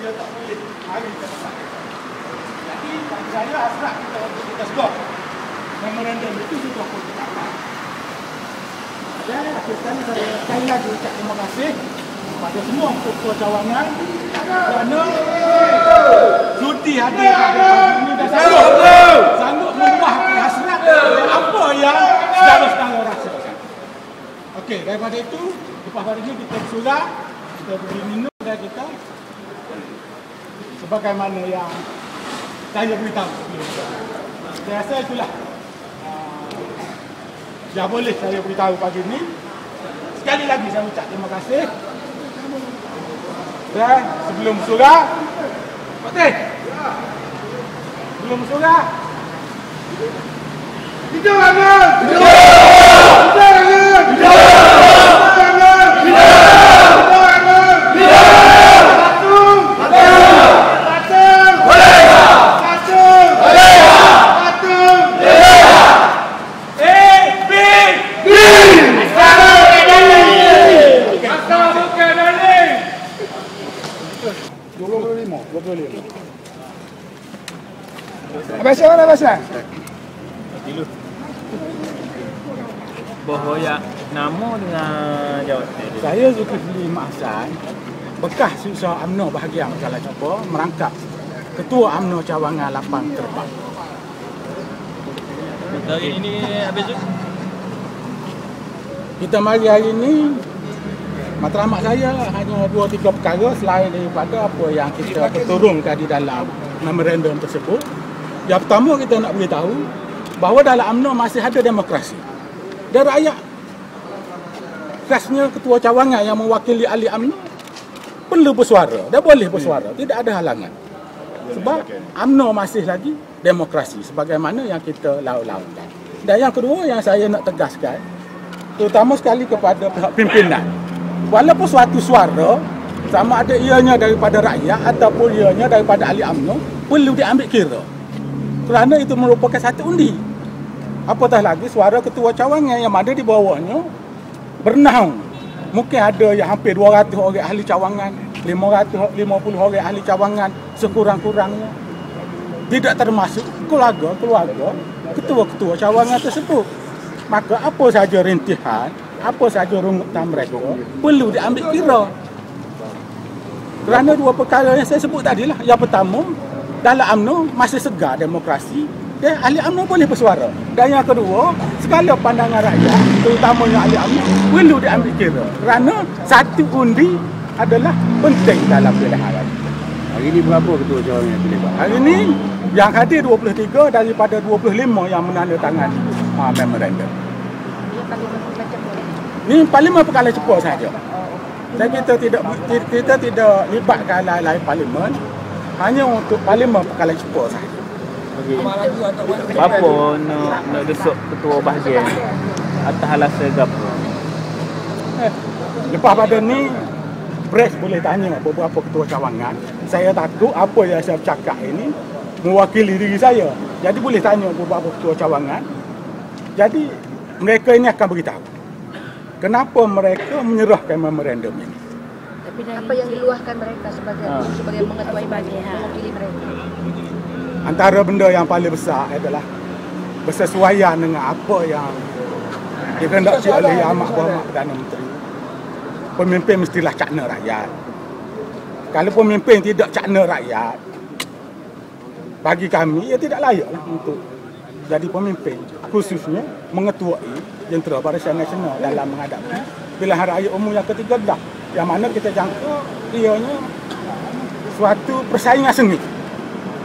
dia tak boleh mari ke tempat kita. Jadi bagi saya hasrat kita untuk kita stop memorandum itu sudah pun dicapai. Dan akhir sekali saya sekali lagi ucap terima kasih kepada semua ketua cawangan kerana sudi hadir pada pagi ini dan sanggup membuahkan hasrat apa yang saudara-saudara rasakan. Okey, daripada itu lepas hari ini kita bersurat, kita beri minum dan kita sebagaimana yang saya beritahu. Saya rasa itulah yang boleh saya beritahu pagi ini. Sekali lagi saya ucap terima kasih. Dan sebelum surah, Fatih. Sebelum surah, hidup Angan! Hidup Angan! Hidup Bahasa mana bahasa? Dulu. Bahaya nama dengan jawatan. Saya Zulkifli Mahsan, bekas susah UMNO bahagian Masalah Coba, merangkap Ketua UMNO Cawangan Lapang Terbang. Hari ini habis tu? Kita mari hari ini, matlamat saya hanya 2-3 perkara selain daripada apa yang kita perturunkan di dalam memorandum tersebut. Yang pertama kita nak beritahu bahawa dalam UMNO masih ada demokrasi. Dan rakyat, khasnya ketua cawangan yang mewakili ahli UMNO perlu bersuara. Dia boleh bersuara, tidak ada halangan. Sebab UMNO masih lagi demokrasi sebagaimana yang kita laut-lautkan. Dan yang kedua yang saya nak tegaskan, terutama sekali kepada pihak pimpinan, walaupun suatu suara sama ada ianya daripada rakyat ataupun ianya daripada ahli UMNO perlu diambil kira. Kerana itu merupakan satu undi. Apatah lagi suara ketua cawangan yang ada di bawahnya bernaung. Mungkin ada yang hampir 200 orang ahli cawangan, 550 orang ahli cawangan sekurang-kurangnya. Tidak termasuk keluarga ketua-ketua cawangan tersebut. Maka apa saja rintihan, apa saja rungutan mereka perlu diambil kira. Kerana dua perkara yang saya sebut tadilah. Yang pertama, dalam UMNO masih segar demokrasi, dan ahli UMNO boleh bersuara. Dan yang kedua, segala pandangan rakyat, terutamanya ahli UMNO, perlu diambil kira. Kerana satu undi adalah penting dalam pilihan raya. Hari ini berapa ketua cawangan yang terlibat? Hari ini yang hadir 23 daripada 25 yang menandatangani memorandum. Ini Parlimen perkara cepat saja. Dan kita tidak libatkan lain-lain Parlimen, hanya untuk Parlimen perkara cepat saja. Apa nak desuk ketua bahagian atas alasan gapo? Lepas pada ni press boleh tanya beberapa ketua cawangan. Saya takut apa yang saya cakap ini mewakili diri saya. Jadi boleh tanya beberapa ketua cawangan. Jadi mereka ini akan beritahu kenapa mereka menyerahkan memorandum ini. Tapi apa yang diluahkan mereka sebagai mengetuai bahagian mewakili mereka? Antara benda yang paling besar adalah bersesuaian dengan apa yang dikehendaki oleh Yang Amat Berhormat Perdana Menteri. Pemimpin mestilah cakna rakyat. Kalau pemimpin tidak cakna rakyat, bagi kami ia tidak layaklah untuk jadi pemimpin, khususnya mengetuai Jentera Barisan Nasional dalam menghadapi pilihan raya umum yang ke-13, yang mana kita jangka ianya suatu persaingan sengit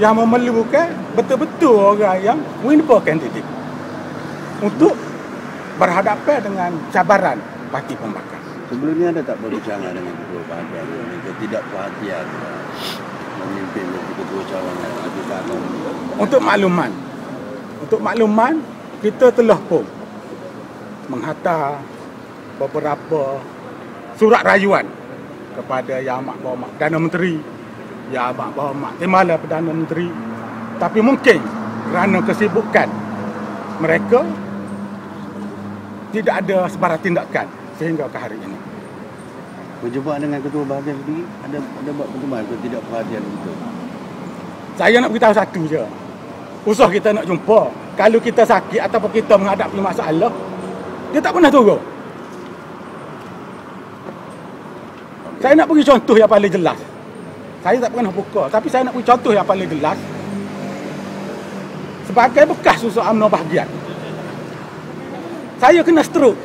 yang memerlukan betul-betul orang yang winnable candidate untuk berhadapan dengan cabaran parti pembakar. Sebelumnya ada tak berbicara dengan ketua bahagian dengan ketidakperhatian memimpin ketua cawangan? Untuk makluman, kita telah pun menghantar beberapa surat rayuan kepada Yang Amat Berhormat Perdana Menteri, Yang Amat Berhormat Timbalan Perdana Menteri. Tapi mungkin kerana kesibukan mereka tidak ada sebarang tindakan sehingga ke hari ini. Berjumpa dengan ketua bahagian sendiri, ada buat pertemuan atau tidak perhatian itu? Saya nak beritahu satu je. Usah kita nak jumpa. Kalau kita sakit ataupun kita menghadapi masalah, dia tak pernah turun. Saya nak bagi contoh yang paling jelas. Saya tak pernah buka, tapi saya nak bagi contoh yang paling jelas. Sebagai bekas usaha UMNO bahagian, saya kena stroke.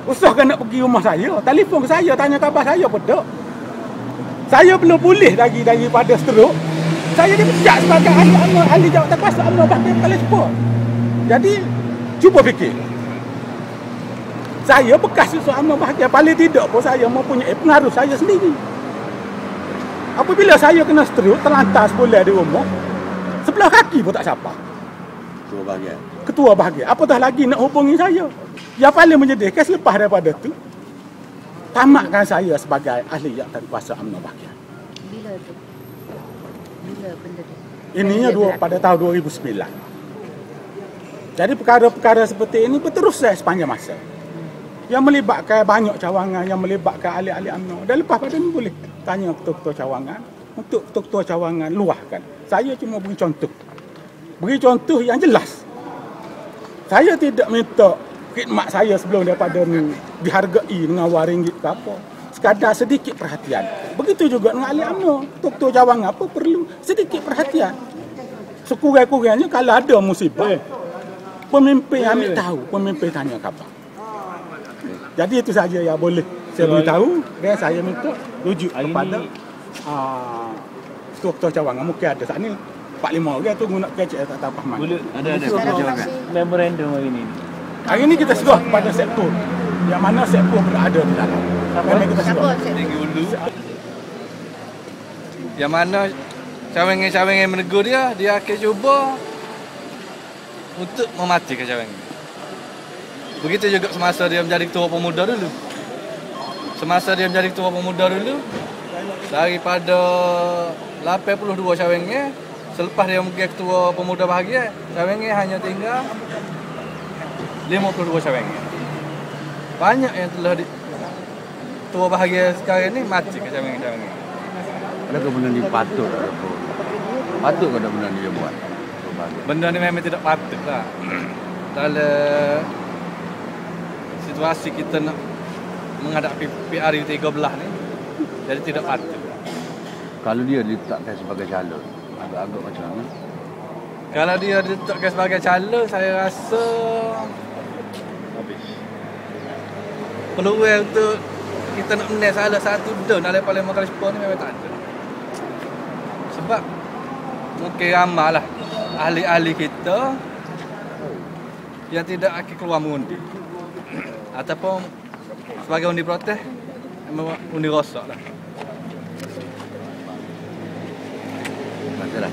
Usahkan nak pergi rumah saya, telefon ke saya, tanya khabar saya pun tak. Saya belum pulih lagi daripada stroke. Saya dipecat sebagai ahli UMNO, ahli jawatan kuasa UMNO bahagian Kuala Lumpur. Jadi, cuba fikir. Saya bekas usaha UMNO bahagian, paling tidak pun saya mempunyai pengaruh saya sendiri. Apabila saya kena stroke, terlantar sebulan di rumah, sebelah kaki pun tak siapa. Ketua bahagian. Ketua bahagian. Apatah lagi nak hubungi saya. Yang paling menyedihkan selepas daripada tu, tamatkan saya sebagai ahli jawatan kuasa UMNO bahagian. Bila tu? Bila benda tu? Ininya pada tahun 2009. Jadi perkara-perkara seperti ini berterusan sepanjang masa. Yang melibatkan banyak cawangan, yang melibatkan ahli-ahli UMNO. Dan lepas pada ni boleh tanya ketua-ketua cawangan. Untuk ketua-ketua cawangan luahkan. Saya cuma beri contoh. Beri contoh yang jelas. Saya tidak minta khidmat saya sebelum daripada ni dihargai dengan RM1 ke apa. Sekadar sedikit perhatian. Begitu juga dengan ahli UMNO. Ketua-ketua cawangan apa perlu sedikit perhatian. Sekurang-kurangnya kalau ada musibah, pemimpin ambil tahu, pemimpin tanya khabar. Jadi itu saja yang boleh saya beritahu dan saya minta rujuk kepada ketua-ketua cawangan. Mungkin ada saat ni 4-5 orang tu guna kecek tak tahu paham. Ada cawangan. Memorandum hari ni. Hari ni kita serah kepada sektor yang mana sektor berada di dalam. Memang kita serah. Yang mana cawangan-cawangan menegur dia akan cuba untuk mematikan cawangan. Begitu juga semasa dia menjadi ketua pemuda dulu. Semasa dia menjadi ketua pemuda dulu, daripada 82 cawangan, selepas dia menjadi ketua pemuda bahagia, cawangan hanya tinggal 52 cawangan. Banyak yang telah ketua bahagia sekarang ni mati ke cawangan-cawangan. Adakah benda ni patut ataupun patut ke benda ni dia buat? Benda ni memang tidak patut lah. Dalam situasi kita nak menghadapi PRU13 ni, jadi tidak patut. Kalau dia diletakkan sebagai calon, agak-agak macam mana? Kalau dia diletakkan sebagai calon, saya rasa peluang untuk kita nak menang salah satu don dalam Parlimen Kuala Lumpur ni memang tak ada. Sebab mungkin ramai lah ahli-ahli kita yang tidak akan keluar mengundi. Ataupun sebagai undi protes, memang undi rosak lah. Masalah.